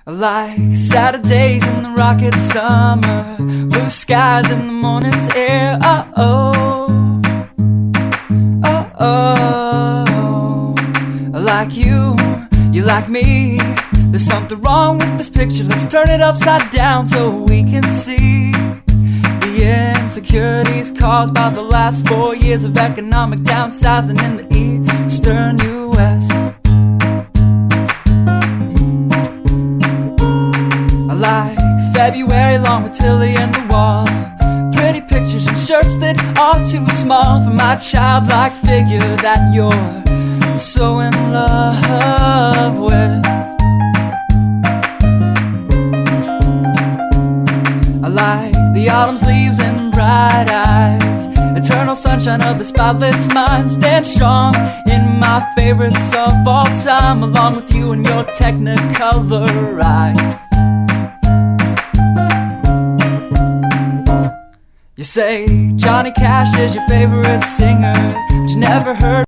I like Saturdays in the rocket summer, blue skies in the morning's air. Oh, oh, oh. I like you, you like me. There's something wrong with this picture. Let's turn it upside down so we can see the insecurities caused by the last 4 years of economic downsizing in the eastern U.S. I like February long with Tilly and the wall, pretty pictures and shirts that are too small for my childlike figure that you're so in love with. I like the autumn's leaves and bright eyes, eternal sunshine of the spotless mind. Stand strong in my favorites of all time, along with you and your technicolor eyes. You say Johnny Cash is your favorite singer, but you never heard